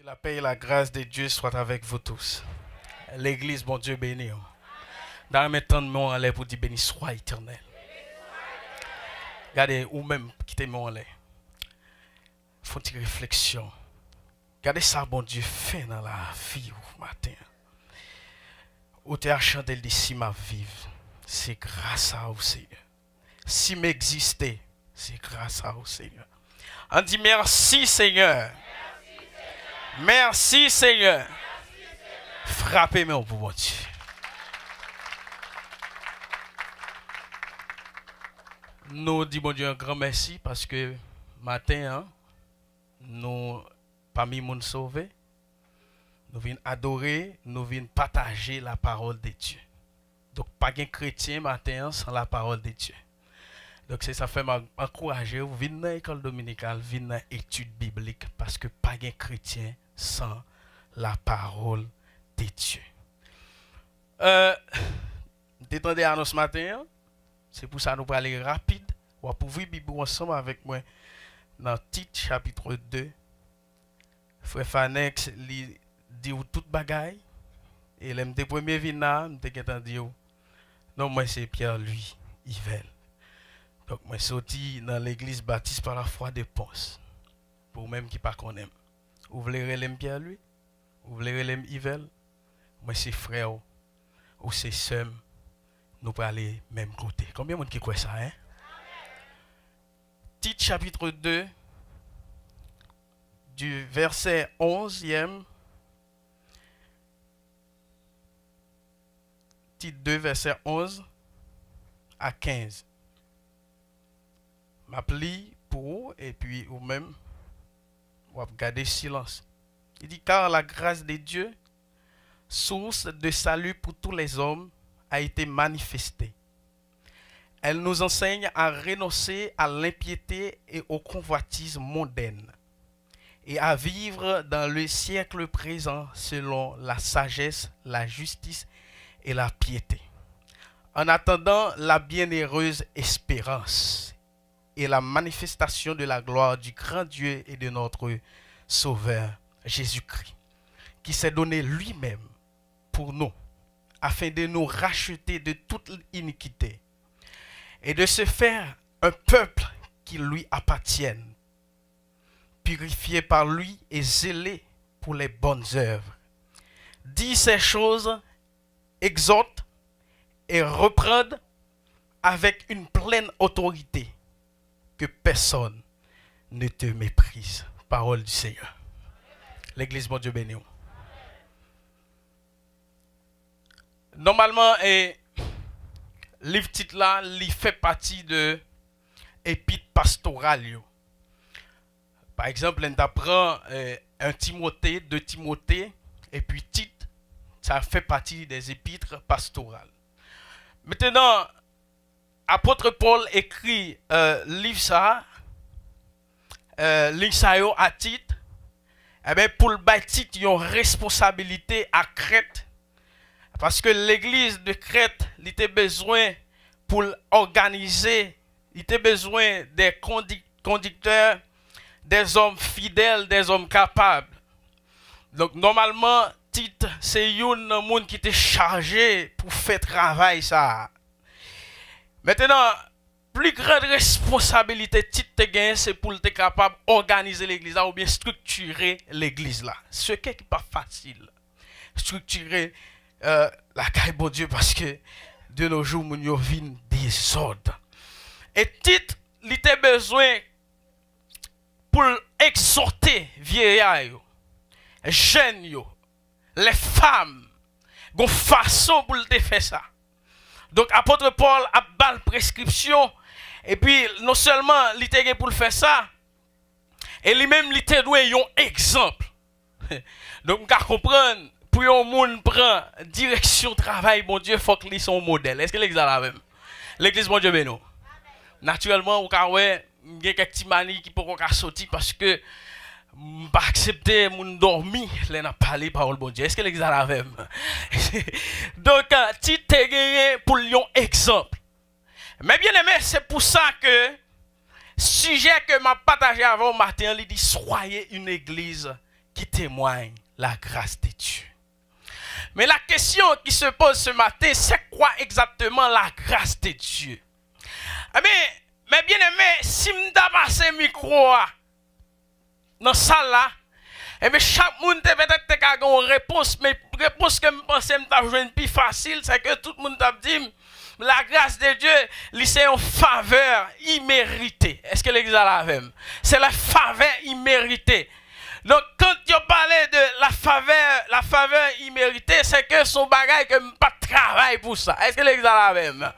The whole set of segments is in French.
Que la paix et la grâce de Dieu soient avec vous tous. L'église, bon Dieu béni. Dans mes temps de mon l'air pour dire béni soit éternel. Regardez, ou même quitter mon l'air. Faut une réflexion. Regardez ça, bon Dieu fait dans la vie au matin. Ou t'es à chanter le si ma vive. C'est grâce à vous, Seigneur. Si m'exister, c'est grâce à vous, Seigneur. On dit merci, Seigneur. Merci, Seigneur. Frappez-moi pour mon Dieu. Nous disons, bon Dieu, un grand merci parce que matin, hein, nous, parmi les sauvés, nous venons adorer, nous venons partager la parole de Dieu. Donc, pas de chrétien matin sans la parole de Dieu. Donc, ça fait m'encourager, vous venez dans l'école dominicale, venez dans l'étude biblique parce que pas de chrétien sans la parole de Dieu. Détendez à nous ce matin, c'est pour ça que nous allons aller rapide. On va pouvoir Bible ensemble avec moi dans Tite chapitre 2. Frère Fanex dit toute bagaille. Et les premiers vina, nous dit non, moi c'est Pierre-Louis Yvel. Donc moi sorti dans l'église baptiste par la foi de Ponce. Pour même qui pas qu'on aime. Vous voulez relève Pierre-Louis? Vous voulez relève Yvel? Moi c'est frère ou c'est sœur. Nous pouvons aller même côté. Combien de monde qui croit ça, hein? Tite chapitre 2, du verset 11e. Tite 2, verset 11 à 15. M'appli pour vous et puis ou même, on va garder silence. Il dit, car la grâce de Dieu, source de salut pour tous les hommes, a été manifestée. Elle nous enseigne à renoncer à l'impiété et au convoitisme mondaine et à vivre dans le siècle présent selon la sagesse, la justice et la piété. En attendant la bienheureuse espérance et la manifestation de la gloire du grand Dieu et de notre Sauveur Jésus-Christ, qui s'est donné lui-même pour nous, afin de nous racheter de toute iniquité et de se faire un peuple qui lui appartienne, purifié par lui et zélé pour les bonnes œuvres. Dis ces choses, exhorte et reprendre avec une pleine autorité, que personne ne te méprise. Parole du Seigneur. L'église, bon Dieu béni. Normalement, livre titre là, il fait partie de épître pastorale. Par exemple, on apprend un Timothée, 2 Timothée, et puis Tite, ça fait partie des épîtres pastorales. Maintenant, apôtre Paul écrit livre ça à Tite, eh bien, pour le Tite, il y a une responsabilité à Crète. Parce que l'église de Crète, il était besoin pour organiser, il était besoin des conducteurs, des hommes fidèles, des hommes capables. Donc normalement, Tite, c'est un monde qui était chargé pour faire travail ça. Maintenant, plus grande responsabilité Tite te gagne, c'est pour être capable d'organiser l'église ou bien structurer l'église là. Ce qui n'est pas facile. Structurer la caille bon Dieu parce que de nos jours nous vivons des ordres. Et Tite, il était besoin pour exhorter vieillards, jeunes, les femmes, une façon pour le faire ça. Donc apôtre Paul a bal prescription et puis non seulement il était pour le faire ça, et lui-même il était doué un exemple. Donc on comprendre. Pour un monde prend direction travail, bon Dieu, il faut qu'il soit un modèle. Est-ce que l'église a la même? L'église, bon Dieu, béni. Naturellement, il y a quelques petits manies qui peuvent sortir parce que je ne peux pas accepter mon dormi, je n'ai pas parlé par le bon Dieu. Est-ce que l'église a la même? Donc, Tite est gagné pour un exemple. Mais bien aimé, c'est pour ça que sujet que m'a partagé avant matin, il dit soyez une église qui témoignent la grâce de Dieu. Mais la question qui se pose ce matin, c'est quoi exactement la grâce de Dieu? Mais bien aimé, si je passe le micro dans cette salle là, chaque monde peut-être a une réponse, mais la réponse que je pense que je plus facile, c'est que tout le monde a dit la grâce de Dieu, c'est une faveur imméritée. Est-ce que l'église a la même? C'est la faveur imméritée. Donc, quand tu parlais de la faveur imméritée, c'est que son bagage que pas de travail pour ça. Est-ce que l'église a la même?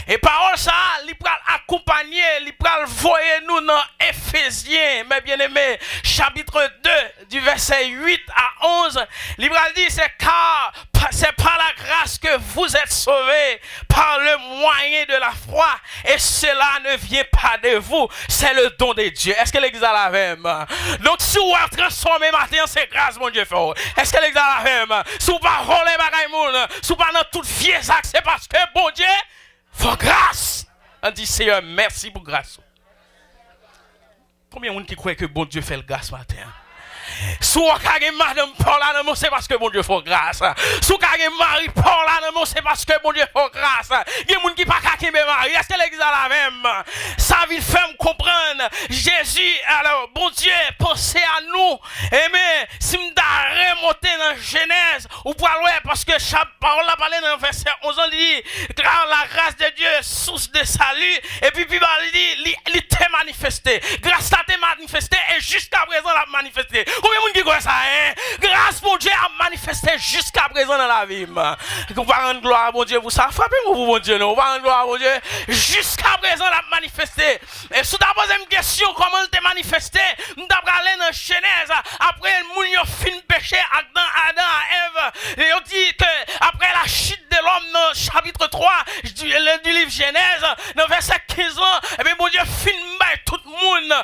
Et parole ça, il peut accompagner, il peut voyer nous dans Éphésiens, mes bien-aimés, chapitre 2, du verset 8 à 11. Il peut dire, c'est par la grâce que vous êtes sauvés, par le moyen de la foi, et cela ne vient pas de vous, c'est le don de Dieu. Est-ce que l'église a la même? Donc, si vous êtes transformé maintenant, c'est grâce, mon Dieu, fort. Est-ce que l'église a la même? Si vous ne pas voler bagaille moun, si vous pas dans toute vieille acte, c'est parce que bon Dieu, faut grâce. On dit, Seigneur, merci pour grâce. Combien de monde qui croit que bon Dieu fait le grâce matin? Si vous avez madame Paul, c'est parce que bon Dieu fait grâce. Si vous avez Marie Paul, c'est parce que bon Dieu fait grâce. Il y a des gens qui ne peuvent pas Marie. Est-ce que l'église a la même? Ça veut faire me comprendre. Jésus, alors, bon Dieu, pensez à nous. Mais si je remonter dans Genèse, ou pour aller, parce que chaque parole a parlé dans le verset 11, on dit, car la grâce de Dieu, source de salut, et puis il dit, il était manifesté. Grâce à t'est manifesté, et jusqu'à présent, il a manifesté. Combien de monde qui connaît ça, hein? Grâce pour Dieu a manifesté jusqu'à présent dans la vie. On va rendre gloire à mon Dieu pour ça. Frappez-moi pour mon Dieu, non? On va rendre gloire à mon Dieu. Jusqu'à présent, il a manifesté. Et sous ta deuxième question, comment il t'a manifesté? Nous avons allé dans Genèse. Après, nous avons fin péché Adam et Ève. Et on dit que après la chute de l'homme dans chapitre 3 du livre Genèse, dans verset 15 ans, et bien, mon Dieu, fin tout le monde,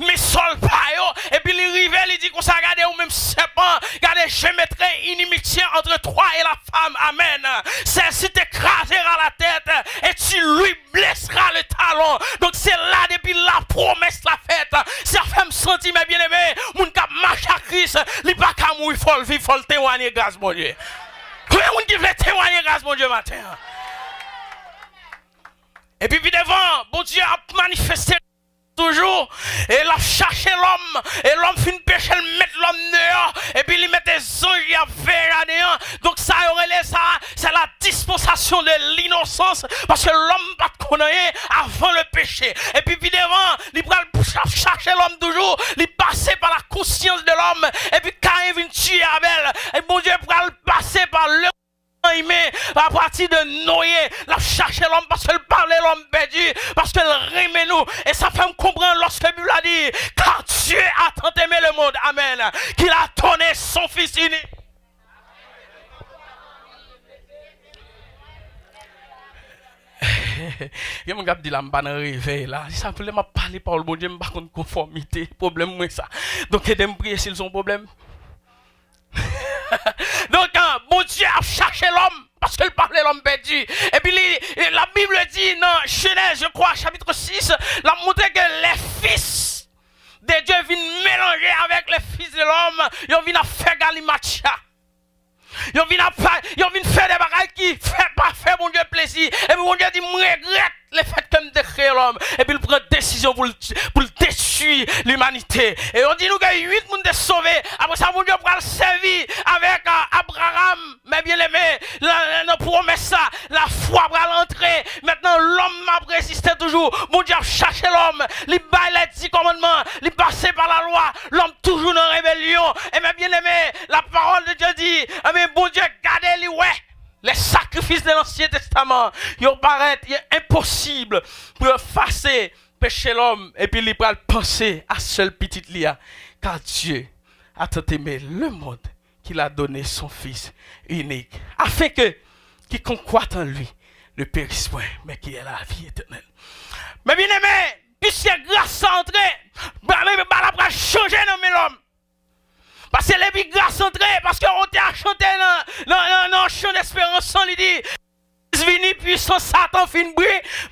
mais sol payo, et puis il rive, il dit qu'on s'est regardé au même serpent, regardez, je mettrai inimitié entre toi et la femme, amen. Celle-ci t'écrasera la tête, et tu lui blesseras le talon. Donc c'est là, depuis la promesse la fête, ça fait me sentir, mes bien-aimés, mon cap marche à Christ, il pas qu'à mourir, il faut le vivre, il faut le témoigner, grâce, mon Dieu. Combien de monde qui veut témoigner, grâce, mon Dieu, matin? Et puis devant, bon Dieu a manifesté toujours, et il a cherché l'homme, et l'homme finit péché, il met l'homme dehors, et puis il met des anges à faire néant. Donc ça aurait ça, c'est la dispensation de l'innocence, parce que l'homme pas de connaître avant le péché. Et puis devant, il va chercher l'homme toujours, il passe par la conscience de l'homme, et puis quand il vient tuer Abel, et bon Dieu va passer par le à partir de Noé, la chercher l'homme parce qu'elle parlait l'homme perdu, parce qu'elle remet nous. Et ça fait me comprendre lorsque la Bible a dit, car Dieu a tant aimé le monde, amen, qu'il a donné son fils unique. Il y a mon gars qui dit là, je ne réveil là. Ça peut m'a parler par le bon Dieu, je ne pas de conformité. Problème, moi, ça. Donc, aidez-moi à prier s'ils ont un problème. Donc, bon Dieu a cherché l'homme parce qu'il parlait l'homme perdu. Et puis, la Bible dit dans Genèse, je crois, chapitre 6, la montré que les fils de Dieu viennent mélanger avec les fils de l'homme. Ils viennent faire galimatia. Ils viennent faire des bagages qui ne font pas faire mon Dieu plaisir. Et puis, mon Dieu dit, je regrette le fait que je crée l'homme. Et puis, il prend décision pour détruire l'humanité. Et on dit nous que 8 personnes sont sauvés. Après ça, mon Dieu va le servir avec Abraham. Mais bien aimé, la promesse, la foi va l'entrer. Maintenant, l'homme m'a résisté toujours. Mon Dieu a cherché l'homme. Il baille les 10 commandements. Il passe par la loi. L'homme toujours dans la rébellion. Et mais bien aimé, la parole de Dieu dit, mais bon Dieu, gardez-les, ouais. Les sacrifices de l'Ancien Testament, ils paraissent impossible pour effacer le péché de l'homme. Et puis, il va penser à seul petit lia. Car Dieu a tant aimé le monde qu'il a donné son Fils unique. Afin que quiconque croit en lui ne périsse point, mais qu'il ait la vie éternelle. Mais bien aimé, puisque grâce à entrer, la va changer dans l'homme. Parce que les grâce entrée, parce qu'on t'a chanté dans chant d'espérance, il dit, crise vini, puissant Satan fin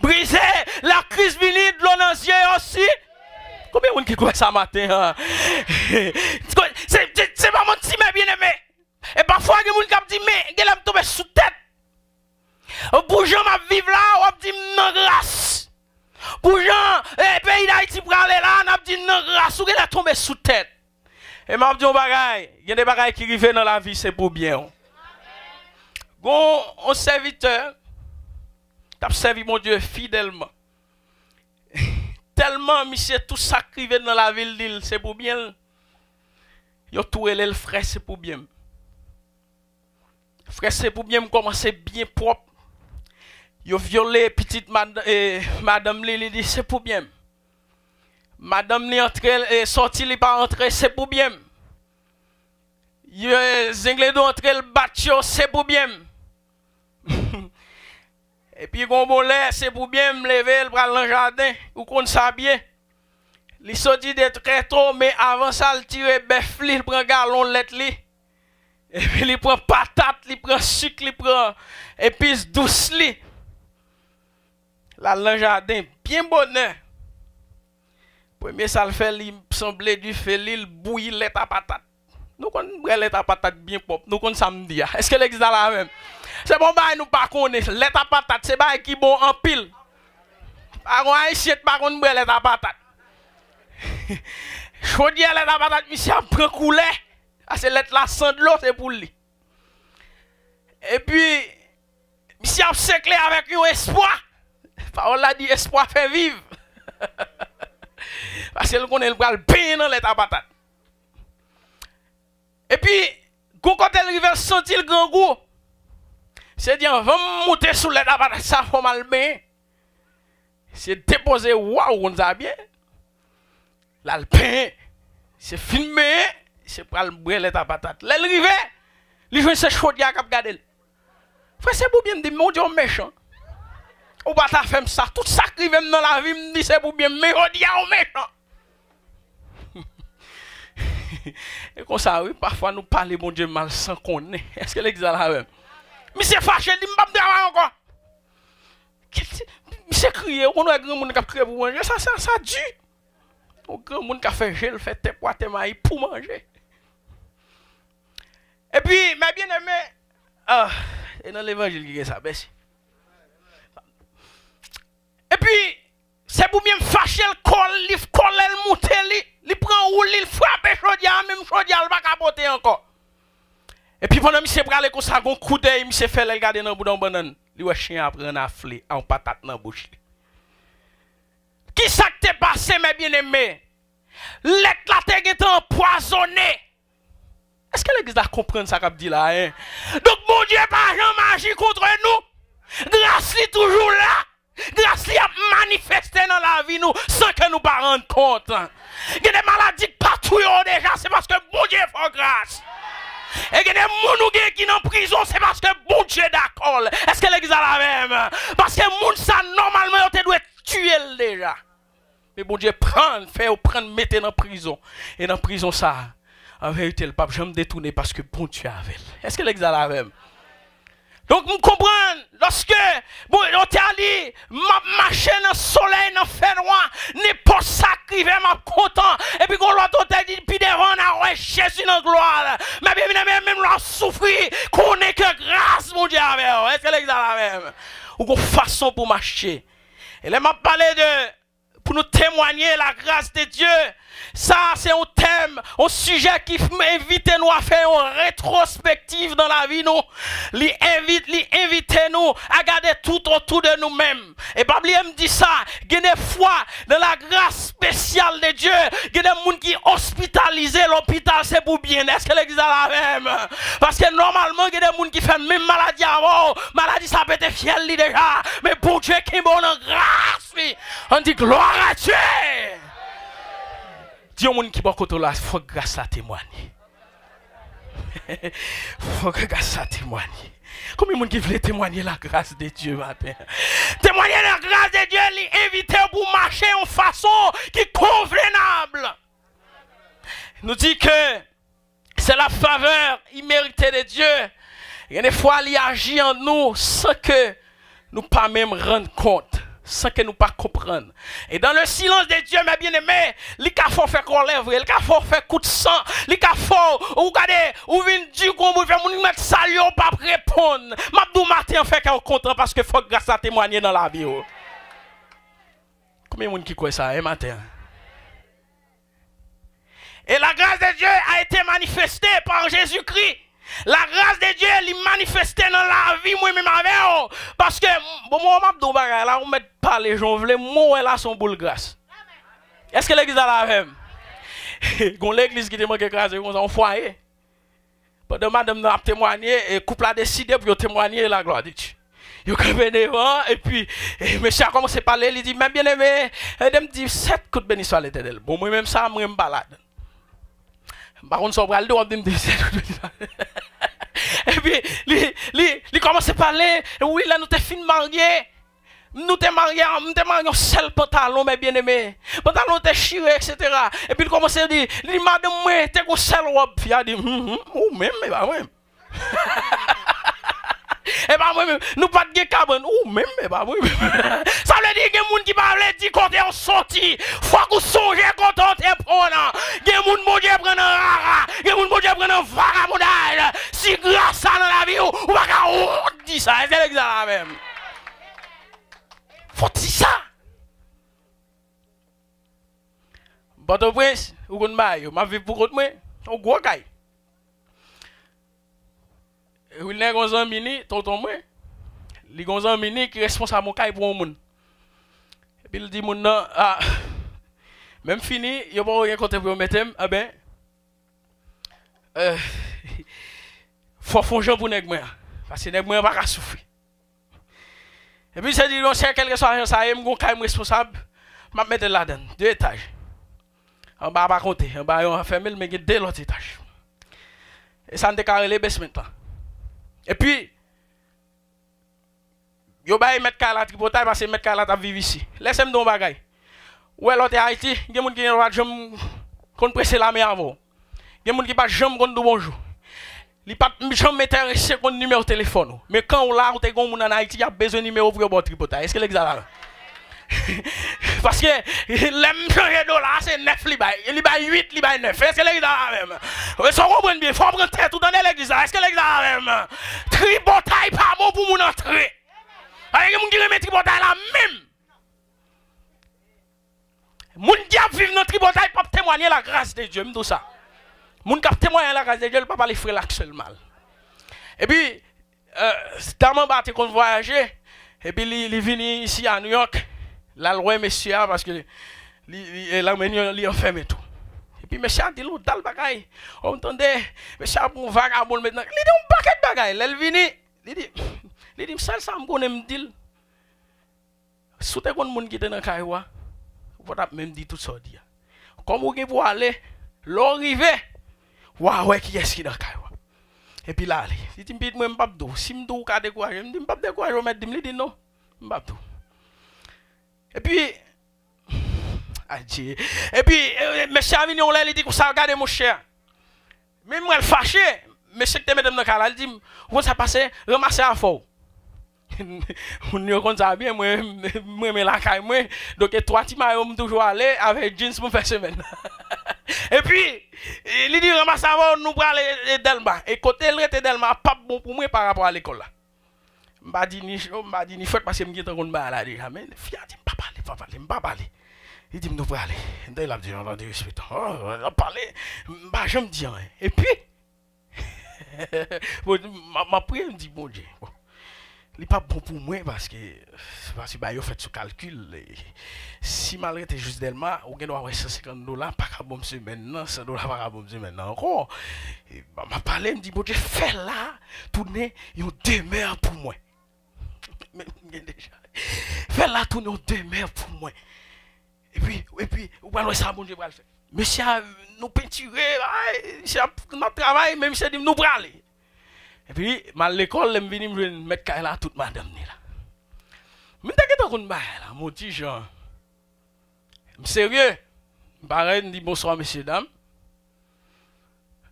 brisé, la crise vini, de l'eau dans les yeux aussi. Combien de monde qui croit ça matin? C'est Parfois, il y a des gens qui disent, mais il est tombé sous tête. Pour gens qui vivent là, on dit non grâce. Pour gens, pays d'Haïti pour aller là, on dit non grâce, ou il est tombé sous tête. Et m'a dit un bagay, il y a des bagages qui arrivent dans la vie, c'est pour bien. Bon, un serviteur, t'as servi mon Dieu fidèlement. Tellement, monsieur, tout ça qui arrive dans la ville, c'est pour bien. Yo tout le frère, c'est pour bien. Frère, c'est pour bien commencer bien propre. Yo violé petite madame Lili dit c'est pour bien. Madame Li entre et sorti li pas entrer c'est pour bien. Yo zingle do entre le batio c'est pour bien. Et puis gon bolé c'est pour bien me lever le bras dans le jardin ou qu'on s'habiller. Li sorti de très tôt mais avant ça il tire bœuf li il prend galon lettre li. Et puis il prend patate, il prend sucre, il prend épices douces li. Là, le jardin, bien bonheur. Premier, ça le fait, il semblait du fait, il bouillit l'état à patate. Nous connaissons l'état à patate bien propre. Nous connaissons samedi. Est-ce que l'existe là même? C'est bon, bah, nous pas connaissons. L'état à patate, c'est pas qui bon en pile. Par contre, haïtien, par contre, l'état à patate. Chaudière, l'état à patate, monsieur, prend couler. C'est l'état là sans de l'eau, c'est pour lui. Et puis, monsieur, a séclé avec un espoir. Parole a dit espoir fait vivre. Parce que qu'on est le pain dans l'état patate. Et puis, quand elle arrive sentir le grand goût, c'est dire va monter sur l'état patate, ça fait mal bien. C'est déposer waouh, on a bien. Là le pain, c'est filmé, c'est pour le l'état patate. Là arrive, il joue ce chaud dia cap garder. Frère c'est pour bien dire mon Dieu méchant. Ou pas ta femme ça, tout ça qui vient dans la vie me dit c'est pour bien, mais on dit au méchant. Et comme ça, oui, parfois nous parlons mon Dieu mal sans qu'on ait. Est-ce que l'exemple là même? Mais c'est fâché, il dit m'pas me dire encore. C'est crié, on a grand monde qui a crié pour manger, ça dû. Au grand monde qui a fait gel, fait tes poids, tes mailles pour manger. Et puis, mes bien-aimés, et dans l'évangile qui est ça, merci. Et puis, c'est pour bien fâcher le col, le monter, il prend ou il frappe chaudière, même chaudière, il va capoter encore. Et puis pendant que monsieur prend comme ça, un coup d'œil, monsieur fait le garder dans le bout d'un banane, il va chien après un afflé, en patate dans la bouche. Qui ça qui t'est passé, mes bien-aimés? L'être là t'es empoisonné. Est-ce que l'église a compris ça qu'a dit là? Hein? Donc mon Dieu, pas jamais agi contre nous. Grâce est toujours là. Grâce a manifesté dans la vie nous sans que nous pas rendre compte. Il y a des maladies partout déjà, c'est parce que bon Dieu fait grâce. Et il y a des gens qui sont en prison, c'est parce que bon Dieu d'accord. Est-ce que l'église a la même? Parce que les gens, ça, normalement, ils doivent tuer déjà. Mais bon Dieu prend, fait prendre, mettre dans prison. Et dans prison, ça, en vérité, le pape, je me détourner parce que bon Dieu avait. Est-ce que l'église a la même? Donc, vous comprenez, lorsque, bon, on t'a dit, ma marché dans le soleil, dans le fait noir, n'importe ça qui va, m'a content. Et puis, quand l'autre t'a dit, puis devant, on a Jésus dans la gloire. Mais bien évidemment, même là, souffrir, qu'on n'est que grâce, mon Dieu, avec. Est-ce que l'exemple la même? Ou qu'on façon pour marcher. Et là, m'a parlé de, pour nous témoigner la grâce de Dieu. Ça, c'est un thème, un sujet qui invite nous à faire une rétrospective dans la vie, nous. Il invite nous à garder tout autour de nous-mêmes. Et Bible me dit ça, il y a des fois, dans la grâce spéciale de Dieu, il y a des gens qui hospitalisés, l'hôpital c'est pour bien. Est-ce que l'église a la même? Parce que normalement, il y a des gens qui font même maladie avant, maladie ça peut être fiel déjà, mais pour Dieu qui est bon en grâce, on dit gloire à Dieu. Dieu, mon qui va côté là, faut que grâce à témoigner. Faut que grâce à témoigner. Combien de monde qui veut témoigner la grâce de Dieu matin? Témoigner la grâce de Dieu, l'inviter pour marcher en façon qui est convenable. Nous dit que c'est la faveur imméritée de Dieu. Il y a des fois, il agit en nous sans que nous pas même rendre compte. sans que nous pas comprendre. Et dans le silence de Dieu, mes bien-aimés, les faut faire qu'on lève, les faut faire coup de sang, les faut ou regardez, ou vient du qu'on vous fait mon mettre salut pas répondre. M'abdou matin fait qu'on content parce que faut grâce à témoigner dans la vie. Combien de monde qui croit ça matin? Et la grâce de Dieu a été manifestée par Jésus-Christ. La grâce de Dieu est manifestée dans la vie, moi-même avec vous. Parce que, bon, moi, là, on ne met pas les gens, moi, là, son boule grâce. Est-ce que l'église a la même? L'église qui te manque grâce, on foyer. Pendant madame a témoigné, et le couple a décidé pour témoigner la gloire de Dieu. Il a devant, et puis, monsieur a commencé à parler, il dit, mais bien aimé, il me dit, 7 coups de béni soit l'éternel. Bon, moi-même, ça, moi, je me balade. Par contre, ça va aller de me dire, et puis, il commence à parler, oui, là, nous sommes fin mariés. Nous sommes mariés en seul pantalon, mes bien-aimés. Pantalon déchiré, etc. Et puis il commence à dire, madame, moi, t'es un seul robe. Il a dit, ou même, mais pas même. Et pas moi-même, nous pas de cabane, ou même, mais pas moi-même. Ça veut dire qu'il y a des gens qui parlent, dit quand on sorti, faut qu'on songe quand on est prenant. Il y a des gens qui prennent un rara, il y a des gens qui prennent un vagabondage. Si grâce ça dans la vie, ou pas qu'on dit ça, c'est l'examen même. Faut dire ça. Port-au-Prince, ou qu'on maille, ma vie pour contre moi, on gros caille. Il y a un grand mini, tonton moi. Il y a un grand mini qui est responsable mon caille pour un monde. Et puis il dit mon non, ah, même fini, il n'y a pas rien côté pour mettre, ah ben, faut fonger pour nèg moi, parce que nèg moi pas souffrir. Et puis, c'est dit, non, c'est quelque chose, ça, je suis responsable, je vais mettre là-dedans, 2 étages. On va pas compter, on va fermer, mais il y a 2 autres étages. Et ça, on a carré les basements. Et puis, je vais mettre la tripotage parce que mettre la vivre ici. Laissez-moi dans le bagage. Ou alors, Haïti, il y a des gens qui ne sont pas pressés la mer avant. Il y a des gens qui ne sont pas bonjour. Il pas jamais intéressé contre numéro de téléphone. Mais quand on l'a, on est en Haïti, il y a besoin de numéro pour votre tripotage. Est-ce que l'examen? Parce que l'aime changer de là, c'est 9 libay. Il bail 8, libay 9. Est-ce que l'examen même? Vous comprenez bien, il faut prendre tête tout dans l'église. Est-ce que l'examen même? Tripotage pas bon pour mon entrée. Il y a des gens qui remettent tripotage là même. Moun diable vivent dans tripotage pour témoigner la grâce de Dieu. Tout ça. Moun kap témoigner la grâce de Dieu, il ne peut pas les frères là seulement. Et puis, tellement battu qu'on voyageait, et puis il est venu ici à New York, là, loin, monsieur, parce que l'Arménien, il a enfermé tout. Et puis, monsieur a dit, l'autre, dans le bagaille, on entendait, monsieur a un vagabond maintenant, il dit, un paquet de bagaille, là, il venu, il dit, ça, me connaît, me dit, si tu as un monde qui est dans le caïwa, vous avez même dit tout ça, comme vous pouvez aller, l'arrivée, waouh, ouais, qui est-ce qui est dans le caïwa? Et puis là, il dit, moi, je ne sais pas, si je suis découragé, je ne suis pas découragé, je dis non, je ne sais pas. Et puis, et puis, monsieur a venu, il dit, ça regarde mon cher. Même moi, il fâché, monsieur qui te met dans le cas, il dit, où ça passe, ramasser à fort. On ne connaît bien, moi, je la caille, moi, donc, 3 petits maillots, toujours aller avec jeans pour faire semaine. Et puis, il dit, ramasse avant, nous prenons les Delma. Et côté le rete Delma, pas bon pour moi par rapport à l'école là. Je ne dis ni fait parce que je me dis que je ne là déjà. Mais le fille a dit, je ne vais pas parler. Il dit, nous prenons aller. Il a dit, on a dit, on va parler. Je me dis rien. Et puis, ma prière me dit, bon Dieu. Il n'est pas bon pour moi parce que il fait ce calcul. Si malgré tes juste Delma, on doit avoir $150, pas qu'à bon monsieur maintenant, $100 pas qu'à bon monsieur maintenant encore. Ma parlé me dit, bon Dieu, fais là, tourner, il y a 2 mères pour moi. Fais là, tourner, il y a 2 mères pour moi. Et puis, on va ça, bon Dieu, va le faire. Monsieur, nous peinturer, notre travail, même si nous prenons aller. Et puis, à l'école, je suis venu mettre là toute madame. Je suis venu là, mon petit Jean. Je suis sérieux. Je dis bonsoir, messieurs, dames.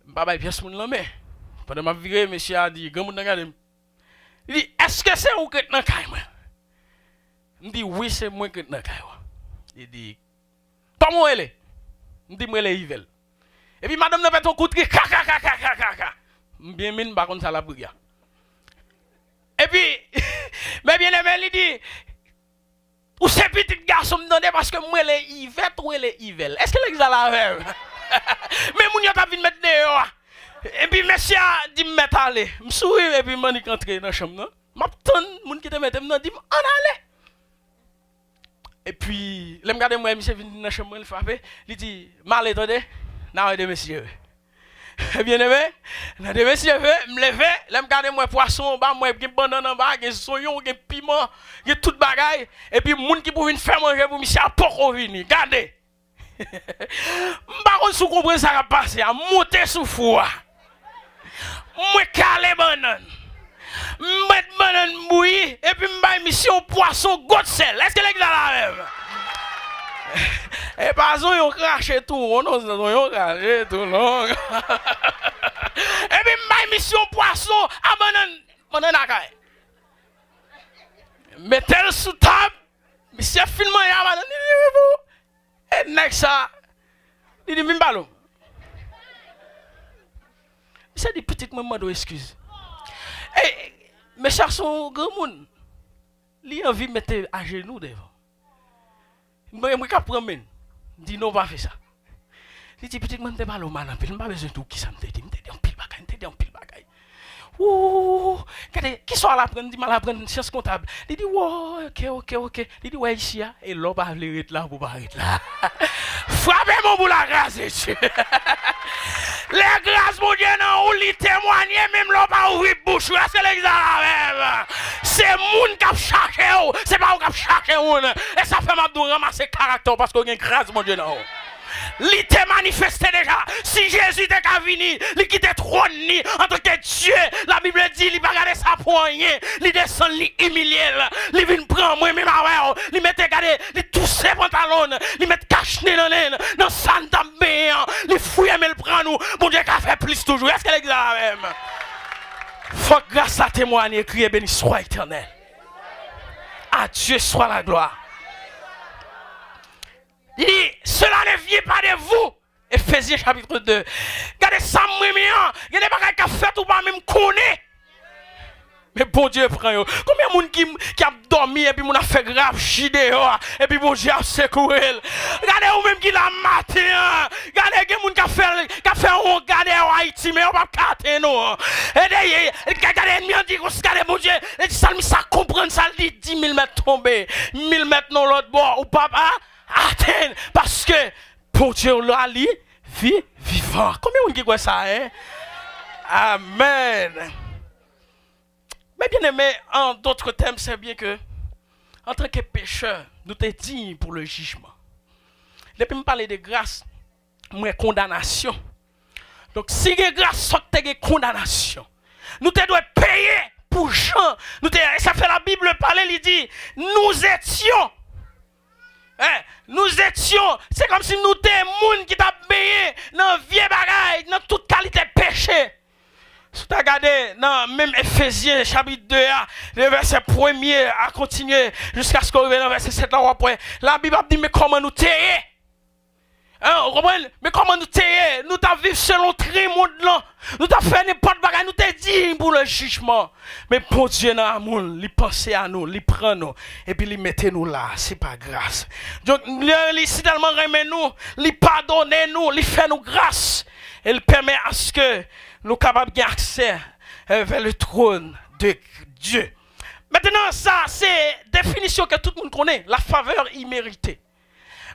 Je ne vais pas pièce mon nom. Pendant ma vie, monsieur a dit, il dit, est-ce que c'est où que tu es dans le Je dis oui, c'est moi qui suis. Il dit, comment elle est? Je dis, moi, elle est Yvel. Et puis madame n'a fait un coup de cri, bien mine, par contre, ça la brille. Et puis, mais bien aimé, il dit, ou c'est petit garçon me donner parce que moi, elle est Yvette ou elle est Yvel. Est-ce que l'exemple la même? Mais mon yon pas venu mettre dehors. Et puis monsieur a dit me mettre aller. Je souris et puis je suis rentré dans la chambre. M'attend moun qui te mette me dit on allez. Et puis le regarder moi monsieur vient dans la chambre il frappé, il dit mal attendez, n'a de monsieur. Bien aimé, n'a de monsieur me lever, le regarder moi poisson en bas, moi banane en bas, soyon, piment, tout bagaille et puis moun qui pour venir faire manger pour monsieur a pas venir. Regardez. M'pa sou comprendre ça va passer, à monter sous foie. Moi calé banane. Mettre banane bouillie et puis m'ba mission poisson goutte sel. Est-ce que l'exemple la même? Et pas on craché tout, on craché tout non. Et puis m'ba mission poisson à banane à caille. Mettez-le sous table. Monsieur filme ya banane. Et next ça, il dit Mimbalo. C'est des petites moments d'excuse. Et mes chers sont grand monde. Il a envie de mettre à genoux devant. Moi, je prends dit non, pas faire ça. Il dit petit monde, je ne pas besoin de tout qui ça me dit. Je te dis en pile bagaille. Ouh, qui soit là prendre, dit mal apprendre science comptable. Il dit ok. Il dit ouais ici et l'on va aller là pour pas arrêter là. Frappez-moi pour la grâce de Dieu. Les grâces mon Dieu non ou li témoigner même l'on pas ouvrir bouche. Est-ce que l'examen même? C'est moun qui a cherché ou, c'est pas ou qui a cherché ou. Et ça fait m'a ramasser caractère parce qu'on a une grâce mon Dieu non. Li te manifesté déjà. Si Jésus était qu'à venir, li quitte trône ni en tant que Dieu. La Bible dit, li pas garder sa poignée, li descend, li humilier, li vient prendre moi même avec, li mette garder, li tousse pantalon, li mette cache-nez dans Santa béant, li fouille mais le prend nous. Mon Dieu qu'a fait plus toujours. Est-ce qu'elle est la même? Faut que grâce à témoigner, crier béni soit éternel. À Dieu soit la gloire. Il dit, cela ne vient pas de vous. Ephésiens chapitre 2. Regardez ça, il y a des bagages qui ont fait ou pas même connaître. Mais bon Dieu prend yo. Combien de monde qui a dormi et puis moun a fait grave chidéo et puis bon Dieu a secouru. Regardez ou même qui l'a maté. Regardez des monde qui a fait on regarder en Haïti mais on pas cater non. Et regardez ennemi dit regardez bon Dieu, et ça ça comprendre ça dit 10 000 mètres tomber, 1000 mètres dans l'autre bord ou pas atteindre parce que pour Dieu là li vivant. Combien de monde qui croit ça hein? Amen. Mais bien aimé, en d'autres termes, c'est bien que, en tant que pécheur, nous sommes dignes pour le jugement. Depuis me parler de grâce, moi condamnation. Donc si il y a grâce, il y a condamnation. Nous devons payer pour gens. Ça fait la Bible parler, il dit, nous étions. Nous étions, c'est comme si nous étions des gens qui t'a payé dans vieux bagaille, dans toute qualité de péché. Si tu regardes dans même Ephésiens chapitre 2, le verset 1er à continuer jusqu'à ce qu'on arrive dans le verset 7 là après. La Bible dit mais comment nous tailler? Mais comment nous tailler? Nous t'avons vécu selon le monde là. Nous t'avons fait n'importe quoi, nous t'avons dit pour le jugement. Mais pour Dieu dans l'amour, il pense à nous, il prend nous et puis il met nous là, c'est pas grâce. Donc il si tellement remet nous, il pardonne nous, il fait nous grâce. Il permet à ce que nous capables d'accès vers le trône de Dieu. Maintenant, ça, c'est définition que tout le monde connaît, la faveur imméritée.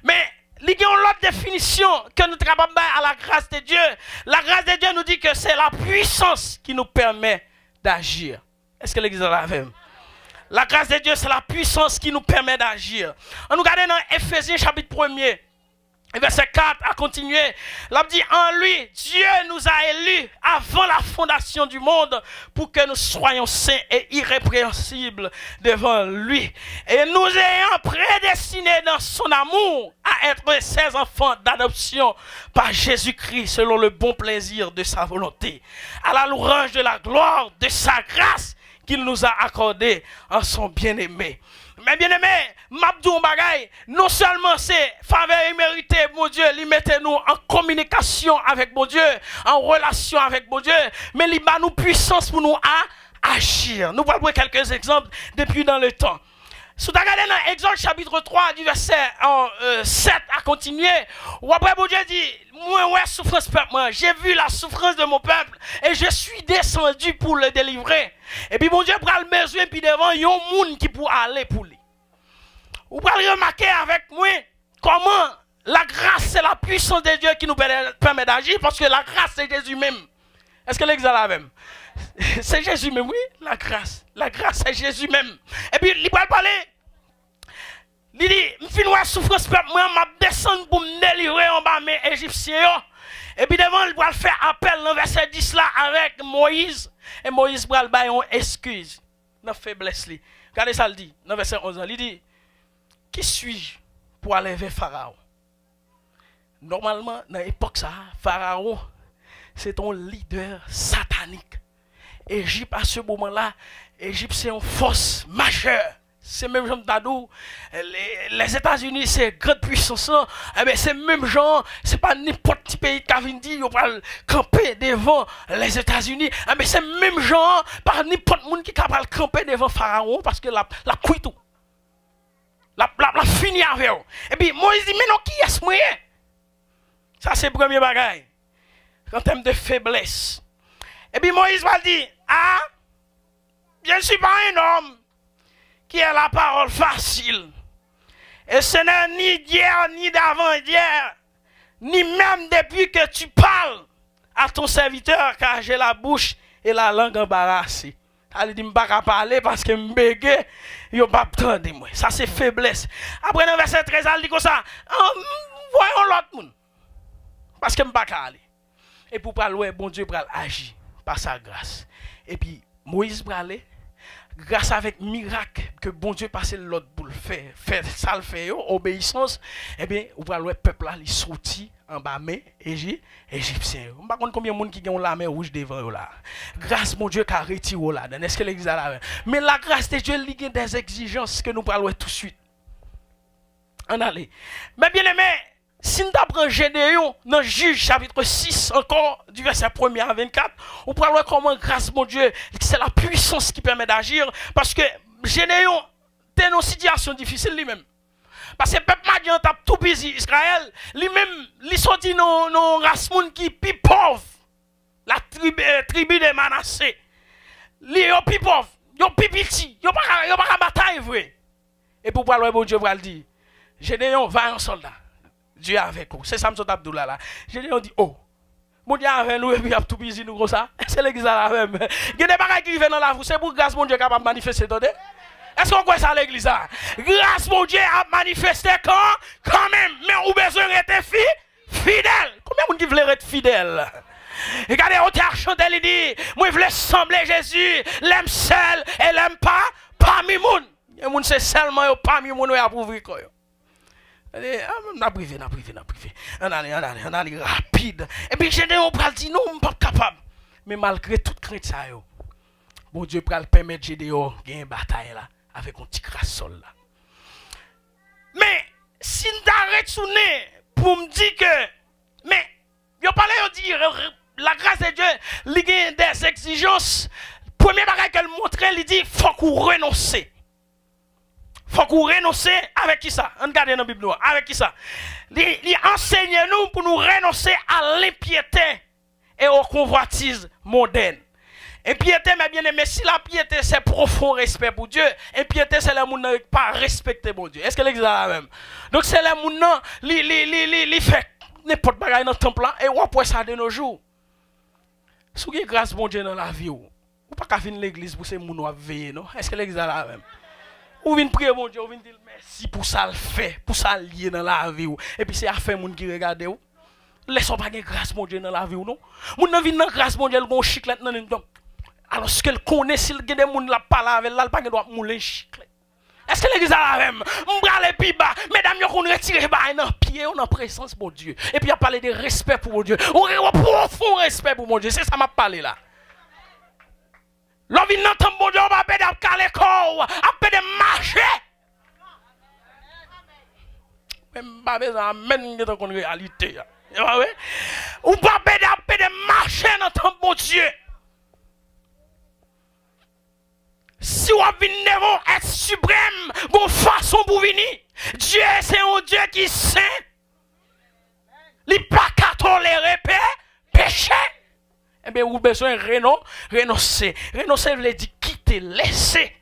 Mais il y a une autre définition que nous sommes capables à la grâce de Dieu. La grâce de Dieu nous dit que c'est la puissance qui nous permet d'agir. Est-ce que l'Église est la même? La grâce de Dieu, c'est la puissance qui nous permet d'agir. On nous regarde dans Ephésiens chapitre 1er. Verset 4 à continuer. Là dit en lui, Dieu nous a élus avant la fondation du monde pour que nous soyons saints et irrépréhensibles devant lui. Et nous ayons prédestinés dans son amour à être ses enfants d'adoption par Jésus-Christ selon le bon plaisir de sa volonté. À la louange de la gloire de sa grâce qu'il nous a accordée en son bien-aimé. Mais bien aimé, Mabdou Bagay, non seulement c'est faveur imméritée, mon Dieu, il mettait nous en communication avec mon Dieu, en relation avec mon Dieu, mais il bat nous puissance pour nous agir. Nous allons voir quelques exemples depuis dans le temps. Si vous regardez dans Exode chapitre 3, du verset 7 à continuer, où après mon Dieu dit, moi, souffrance peuple, moi, j'ai vu la souffrance de mon peuple et je suis descendu pour le délivrer. Et puis mon Dieu prend le besoin, puis devant, il y a un monde qui peut aller pour lui. Vous pouvez remarquer avec moi comment la grâce et la puissance de Dieu qui nous permet d'agir, parce que la grâce c'est Jésus même. Est-ce que l'exemple là même? C'est Jésus même, oui, la grâce. La grâce, c'est Jésus même. Et puis, il va parler. Il dit, je suis souffrance, moi, je descends pour me délivrer en bas mes Égyptiens. Et puis, devant, il va faire appel dans verset 10 là avec Moïse. Et Moïse va le bailler en excuse. Dans faiblesse. Regardez ça, il dit, dans verset 11, il dit, qui suis-je pour aller vers Pharaon? Normalement, dans l'époque, ça, Pharaon, c'est ton leader satanique. Égypte, à ce moment-là, Égypte, c'est une force majeure. C'est même genre d'adou. Les États-Unis, c'est grande puissance. C'est même genre, c'est pas n'importe quel pays qui a dit, ils vont camper devant les États-Unis. C'est même genre, par n'importe monde qui va camper devant Pharaon, parce que la couille tout. La fini avec eux. Et puis, Moïse dit, mais non, qui est-ce moyen? Ça, c'est le premier bagage. En termes de faiblesse. Et puis Moïse va dire, ah, je ne suis pas un homme qui a la parole facile. Et ce n'est ni d'hier, ni d'avant-hier, ni même depuis que tu parles à ton serviteur, car j'ai la bouche et la langue embarrassée. Elle dit, je ne peux pas parler parce que je suis bégué, je ne peux pas attendre moi. Ça, c'est faiblesse. Après, dans le verset 13, elle dit comme ça, voyons l'autre monde. Parce que je ne peux pas aller. Et pour parler, bon Dieu va agir par sa grâce. Et puis, Moïse va aller, grâce avec miracle que bon Dieu passe l'autre pour le faire ça le fait, obéissance, et bien, vous voyez le peuple là, il sortit en bas, mais égyptien. Je ne sais pas combien de monde qui ont la main rouge devant eux là. Grâce, mon Dieu, qui a retiré là. Est-ce que l'église là? Mais la grâce de Dieu, il y a des exigences que nous parlons tout de suite. On allait. Mais bien aimé, si nous apprenons Gédéon dans Juge chapitre 6, encore du verset 1er à 24, on parle comment grâce mon Dieu, c'est la puissance qui permet d'agir, parce que Gédéon était dans une situation difficile lui-même. Parce que le peuple Madian a tout busy Israël, lui-même, il sorti dans race qui est plus pauvre, la tribu de Manassé. Il est plus pauvre, il est plus petit, il n'est pas à bataille vrai. Et pour parler bon Dieu, va le dire, Gédéon va en soldat. Dieu avec vous. C'est Samson Abdullah là. Je dis, on dit, oh, mon Dieu avec nous et puis il y a tout busy nous comme ça. C'est l'église là même. Il y a des bagages qui viennent dans la vie. C'est pour grâce mon Dieu capable de manifester. Est-ce qu'on croit ça à l'église là? Grâce mon Dieu a manifesté quand même. Mais on a besoin d'être fidèle. Combien de monde qui veulent être fidèle? Regardez, on t'a chanté, il dit, moi je veux sembler Jésus, l'aime seul et l'aime pas parmi moun. Et moun c'est seulement parmi moun ou approuvé quoi. On a privé. On allait rapide. Et puis, Gédéon pral dit non, on n'est pas capable. Mais malgré toute crainte, ça, bon Dieu pral permettre Gédéon de gagner une bataille là, avec un petit crassol là. Mais, si nous arrêtons pour me dire que, mais, il parle de dire, la grâce de Dieu, il y a des exigences. Premier bagage qu'elle montre, il dit, il faut qu'on renonce. Faut qu'on renonce avec qui ça? On regarde dans la Bible, avec qui ça? Il enseigne nous pour nous renoncer à l'impiété et aux convoitises mondaines. Impiété, mais bien aimé, si la piété c'est profond respect pour Dieu, impiété c'est les gens qui ne pas respecter mon Dieu. Est-ce que l'exemple est la même? Donc c'est les gens qui fait n'importe quoi dans le temple et on peut ça de nos jours. Si vous avez grâce mon Dieu dans la vie, vous ne pouvez pas venir à l'église pour ces gens qui veillent, non? Est-ce que l'exemple est la même? Ou vient prier mon Dieu, ou vient dire merci pour ça le fait, pour ça lié dans la vie. Et puis c'est à faire moun qui regarde ou. Laissons pas de grâce mon Dieu dans la vie ou non. Moun nan vinn dans grâce mon Dieu, le gon chiclette nan donc. Alors ce qu'elle connaît s'il y a des moun la parle avec là, pas doit mouler chiclette. Est-ce que l'église a la même? M'brale pi bas, mesdames yo kon retirer ba dans pied, on en présence mon Dieu. Et puis a parlé de respect pour mon Dieu. On profond respect pour mon Dieu, c'est ça m'a parlé là. L'on vient d'entendre mon Dieu, on va appeler de caler corps, appeler de marcher Même pas besoin d'amener dans la réalité. Ou pas besoin de marcher dans ton bon Dieu. Si on vient devant être suprême, bon façon pour venir. Dieu, c'est un Dieu qui est saint. Il n'est pas qu'à tolérer péché. Eh bien, vous avez besoin de renoncer. Renoncer veut dire quitter, laisser.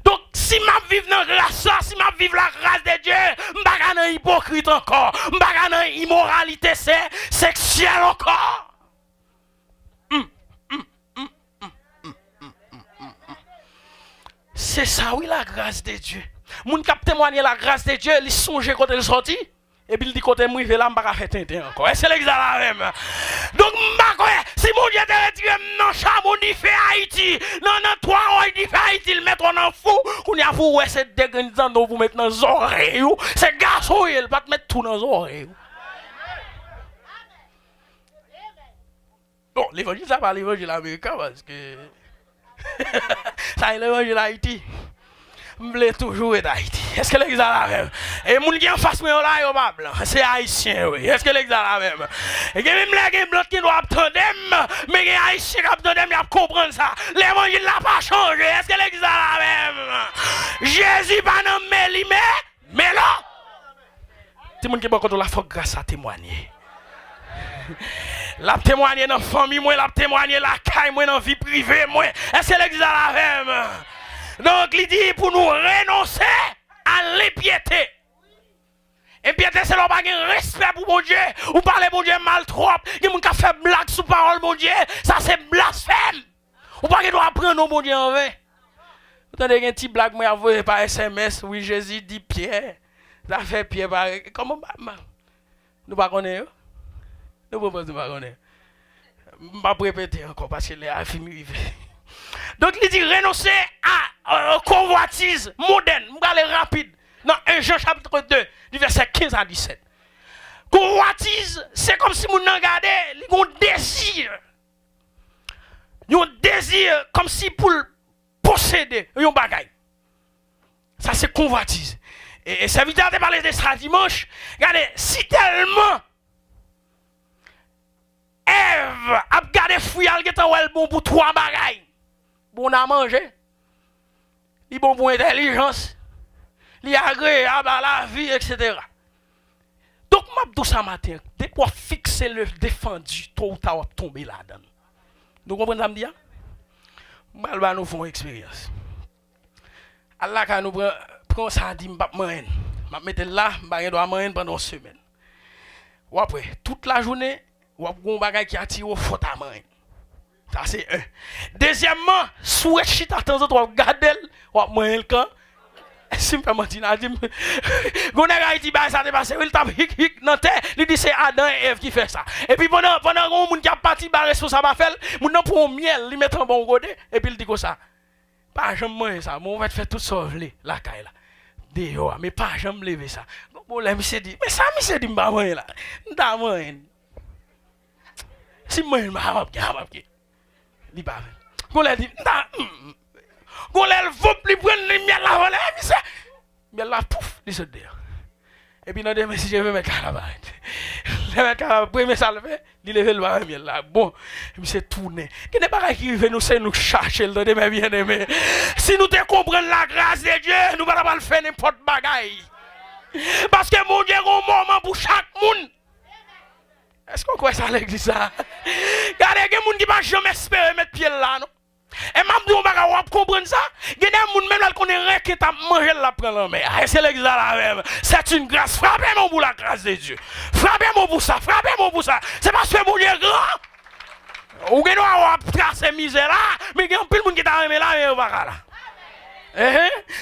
Donc, si je vis dans la grâce, si je vis la grâce de Dieu, je ne suis pas hypocrite encore. Je ne suis pas dans l'immoralité sexuelle encore. C'est ça, oui, la grâce de Dieu. Moun qui a témoigné la grâce de Dieu, il songe quand il sorti. Et puis il dit côté moi, il va pas faire tintin encore. C'est l'examen même. Donc, si mon Dieu te retire, non, Chamon, il fait Haïti. Non, non, toi, il fait Haïti, il met en fou. On y a vous, ouais, c'est déganisant, donc vous mettez dans les oreilles. C'est garçon, il va te mettre tout dans les oreilles. Bon, l'évangile, ça pas l'évangile américain parce que. Ça est l'évangile Haïti. Je voulais toujours être Haïti. Est-ce que l'examen même? Et les gens qui en face de là, ils sont pas blancs. C'est haïtien, oui. Est-ce que l'examen même? Et même les blancs qui doivent attendre, mais les haïtiens qui attendent, ils comprennent ça. L'évangile n'a pas changé. Est-ce que l'examen même? Jésus va nous mais là. Tout le monde qui est contre la foi grâce à témoigner. La témoigner dans la famille, moi, la témoigner la caille, moi, dans la vie privée, moi. Est-ce que l'examen même? Donc, il dit pour nous renoncer à l'impiété. Impiété, c'est l'homme qui a un respect pour mon Dieu. Ou parler mon Dieu mal trop. Il y a qui fait blague sous parole mon Dieu. Ça, c'est blasphème. Ou pas qu'il doit apprendre mon Dieu en vain. Vous entendez un petit blague, moi, envoyé par SMS. Oui, Jésus dit Pierre. Ça fait Pierre par. Comment nous ne pas connaître? Nous ne pas connaître. Je ne vais pas répéter encore parce que les affaires arrivent. Donc, il dit renoncer à convoitise moderne. Je vais aller rapide. Dans 1 Jean chapitre 2, du verset 15 à 17. Convoitise, c'est comme si vous regardez, il y a un désir. Il y a un désir comme si pour posséder un bagage. Ça, c'est convoitise. Et ça veut dire de parler de ça dimanche. Regardez, si tellement Ève a gardé fruit, elle est bon pour 3 bagages. Bon à manger, il est bon pour l'intelligence, il est agréable à la vie, etc. Donc, je dis ça matin, dès qu'on fixe le défendu, tôt ou tard, tomber là-dedans. Vous comprenez ce que je dis? Je nous faire une expérience. Allah, quand nous prenons ça, dit, je vais mettre là, je vais manger pendant une semaine. Ou après, toute la journée, ou après, un bagage qui attire au faute à manger. Ça, c'est un. Deuxièmement, souhait chita à temps en temps, regardez, ou après, le camp. Si je me fais mentir, je dis, Gonega dit, ça te passe, il tape hic, non, il dit, c'est Adam et Ève qui fait ça. Et puis, pendant que moun qui a parti, bah, responsable à faire, moun nan pour miel, il met un bon godé, et puis il dit comme ça. Pas jamais manger ça, mon va te faire tout sauver, la caille là. Dehors, mais pas jamais lever ça. Bon, là, monsieur dit, mais ça, monsieur dit, m'ba manger là. M'da manger. Si moi, m'ba manger. Il pas. Gon là dit, gon là faut plus prendre les miel là voilà, mais là pouf, il se dehors. Et puis non demain si je veux mettre là-bas. Le mettre là, premier ça le fait, il lever le bas miel là. Bon, il s'est tourné. Qui n'est pas qui veut nous c'est nous chercher le demain bien aimé. Si nous te comprenons la grâce de Dieu, nous va pas le faire n'importe bagaille. Parce que mon Dieu a un moment pour chaque monde. Est-ce qu'on croit ça à l'église ça? Regardez, il y a des gens qui ne vont jamais espérer mettre pied là, non? Et même si on va comprendre ça, il y a des gens même qui ont rien qui t'a mangé la prendre en mer. C'est l'église là même. C'est une grâce. Frappez-moi pour la grâce de Dieu. Frappez-moi pour ça. Frappez-moi pour ça. C'est parce que mon Dieu est grand. Ou bien on va tracer misère là, mais il y a un peu de monde qui t'a remis là, et on va là.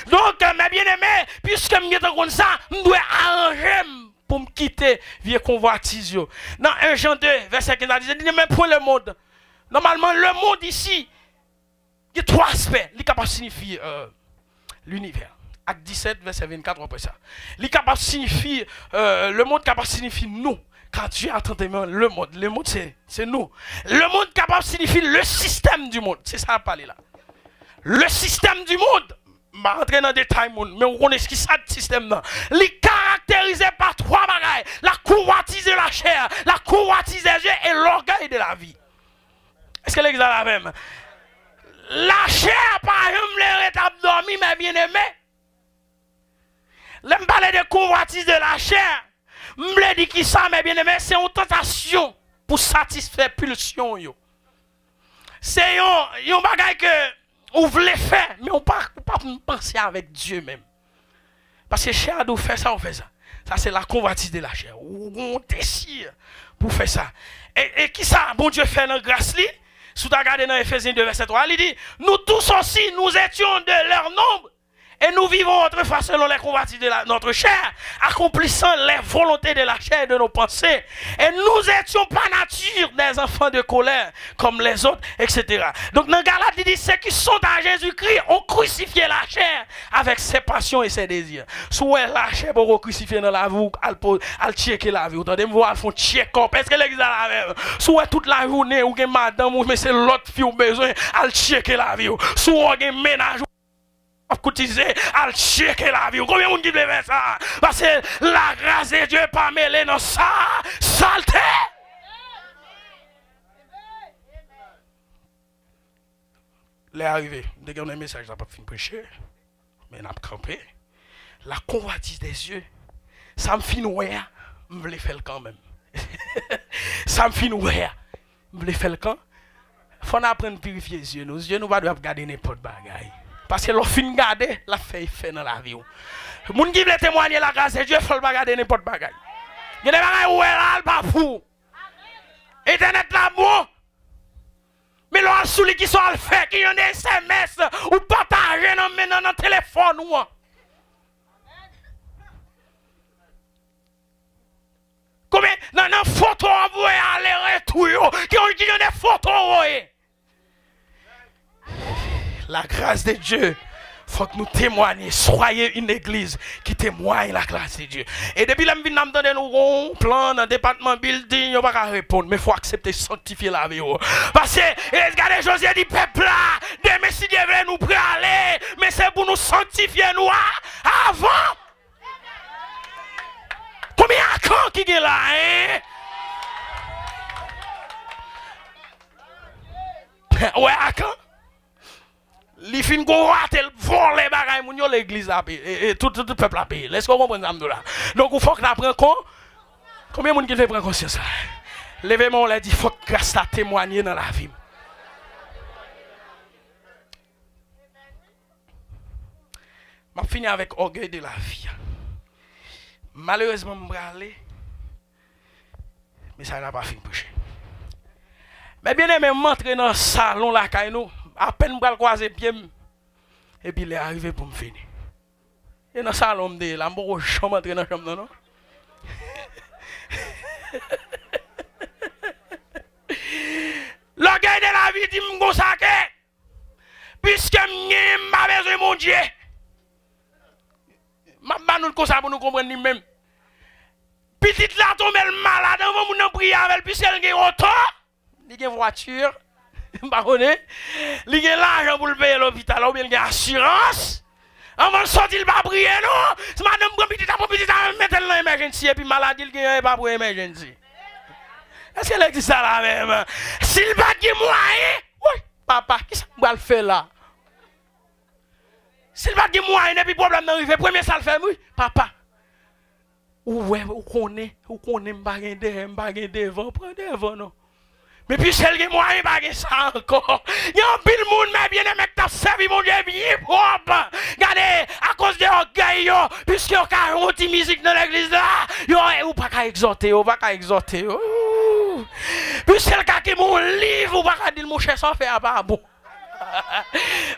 Donc, mes bien-aimés, puisque je suis comme ça, je dois arranger pour me quitter via convoitise. Dans 1 Jean 2, verset 15, il dit, mais pour le monde. Normalement, le monde ici, il y a 3 aspects. Il est capable de signifier l'univers. Acte 17, verset 24, après ça. Il est capable de signifier, le monde capable de signifier nous. Quand Dieu a attentivement le monde c'est nous. Le monde capable de signifier le système du monde. C'est ça à parler là. Le système du monde. Je vais rentrer dans le détail, mais on connaît ce qui est le système. Il est caractérisé par trois bagailles. La convoitise de la chair, la convoitise des yeux et l'orgueil de la vie. Est-ce que l'église a la même? La chair, par exemple, les rétablis dormi, mais bien aimé. Là, je parle de convoitise de la chair. Je me dis qui ça, mais bien aimé, c'est une tentation pour satisfaire pulsion. C'est un bagage que vous voulez faire, mais on ne peut pas penser avec Dieu même. Parce que chair doit faire ça, on fait ça. Ça, c'est la convoitise de la chair. On désire pour faire ça. Et qui ça, bon Dieu fait dans grâce li? Si tu as regardé dans Ephésiens 2, verset 3, il dit, nous tous aussi, nous étions de leur nombre. Et nous vivons autrefois selon les convoitises de notre chair, accomplissant les volontés de la chair et de nos pensées. Et nous étions par nature des enfants de colère, comme les autres, etc. Donc dans Galates, il dit, ceux qui sont à Jésus-Christ ont crucifié la chair avec ses passions et ses désirs. Soit la chair pour crucifier dans la vie, elle checker la vie. Vous entendez, vous font check-up. Est-ce que l'église a la même? Soit toute la journée, ou que madame, ou mais c'est l'autre fille au besoin, elle checker la vie. Soit un ménage, cotiser, à checker la vie. Combien de monde qui veut faire ça? Parce que la grâce de Dieu n'est pas mêlée dans ça. Saleté! Les arrivés, dès qu'on a un message, ça n'a pas fini de prêcher, mais on a campé. La convoitise des yeux, ça me fait noyer, je veux le faire quand même. Ça me fait noyer, je veux le faire quand? Il faut apprendre à purifier les yeux. Nos yeux ne doivent pas garder n'importe quoi. Parce que l'on fin garder, la fait dans la vie. Les gens qui veulent témoigner la grâce de Dieu, il faut pas garder n'importe quoi. Il y a des gens où elle pas fou. Internet là bon. Mais l'on a celui qui sont le fait, qui ont des SMS ou partager dans le téléphone. Combien dans photo envoyées à l'air-retour, qui ont des photos envoyées. La grâce de Dieu, il faut que nous témoignions. Soyez une église qui témoigne la grâce de Dieu. Et depuis que nous venons dans nos plans, dans le département building, on ne va pas répondre. Mais il faut accepter de sanctifier la vie. Parce que, regardez, Josué dit, peuple là, demain si Dieu veut nous aller, mais c'est pour nous sanctifier nous avant. Combien de camps qui est là, hein? Ouais, à quand? Les films qu'on rate, ils volent les bagages, l'église a payé, et tout le peuple a payé. Est-ce qu'on comprend ça? Donc, il faut que nous apprenions combien de gens qui veulent prendre conscience? Levez-moi, on l'a dit, il faut que grâce à témoigner dans la vie. Je finis avec orgueil de la vie. Malheureusement, je vais aller, mais ça n'a pas fini de prêcher. Mais bien aimé, je rentre dans le salon là, à peine je vais croiser pied, et puis il est arrivé pour me finir. Et dans le salon, je vais rentrer dans la chambre, non? L'orgueil de la vie dit que je suis puisque je n'ai besoin de mon Dieu. Je ne sais pas pour nous comprendre nous-mêmes. Petite là tombe malade, on va prier avec puisqu'elle a un auto, il a une voiture, il a l'argent pour le payer à l'hôpital, ou bien il a une assurance. Avant de sortir, il va prier, non? Si madame prend petite à mettre dans l'émergency, et puis maladie, il n'y a pas pour l'émergency. Est-ce qu'elle existe ça là même? S'il va dire moyen, oui, papa, qu'est-ce que va le faire là? S'il va dire moyen, et puis problème n'arrive, premier ça le fait, oui, papa. Ouais, ou connaît, m'bagay devant, prends devant, non? Mais puis celle qui moyen, bagay ça encore. Il y a un pile monde, mais bien aimé, t'as servi mon Dieu bien propre. Regardez, à cause de l'orgueil, puisque y a une musique dans l'église là, ou pas qu'à exhorter, ou pas qu'à exhorter. Puisque le cas qui mon livre, ou pas qu'à dire mon cher sans faire pas bon.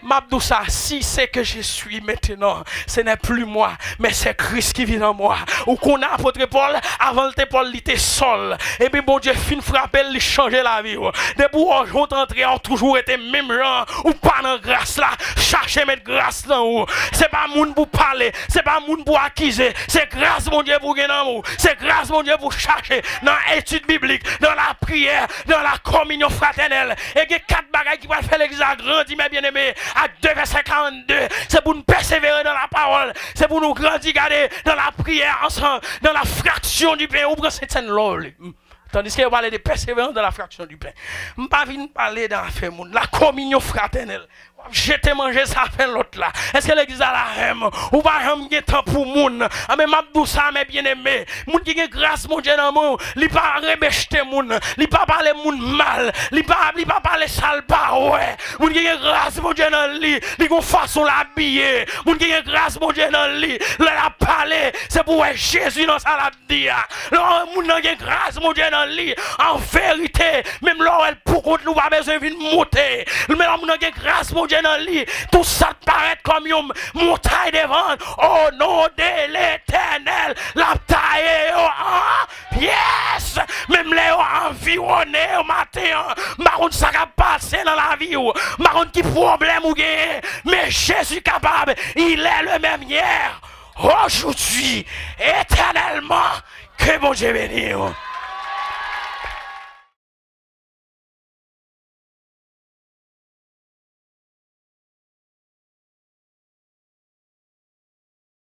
Mabdoussa, si c'est que je suis maintenant, ce n'est plus moi, mais c'est Christ qui vit en moi. Ou qu'on a apôtre Paul, avant le Paul, il était seul. Et puis bon Dieu, fin frappé, il changeait la vie. Depuis où entré, ont toujours été même gens, ou pas dans grâce là, chercher mettre grâce là haut. C'est pas moun pour parler, c'est pas moun pour accuser, c'est grâce mon Dieu pour gagner amour, c'est grâce mon Dieu pour chercher dans l'étude biblique, dans la prière, dans la communion fraternelle. Et il y a 4 bagages qui vont faire l'église agrandir. dit, mes bien-aimés, acte 2, verset 42, c'est pour nous persévérer dans la parole, c'est pour nous grandir, garder dans la prière ensemble, dans la fraction du pain. Ou prend cette scène là. Tandis que vous parlez de persévérance dans la fraction du pain. Je ne vais pas venir parler dans la communion fraternelle. Jeter manger ça fait l'autre là. Est-ce que l'église a la haine? Ou pas jamais temps pour moun? Ah mais m'abdou ça mes bien-aimés. Moun qui a grâce mon Dieu dans moun, li pas rebêcher moun, li pas parler moun mal, li pas parler sale pas ouais. Moun qui a grâce mon Dieu dans li gon façon l'habiller. Moun qui a grâce mon Dieu dans li, la parler, c'est pour Jésus dans ça la dire. Moun qui a grâce mon Dieu dans li, en vérité, même là elle pour contre nous pas besoin de monter. Mais moun qui a grâce mon Dieu dans lit, tout ça paraît comme une montagne devant. Au nom de l'Éternel, la taille, yes, même les environnés au matin, marron ça va passer dans la vie, marron qui problème ou gagner, mais Jésus capable, il est le même hier, aujourd'hui, éternellement, que bon Dieu bénisse.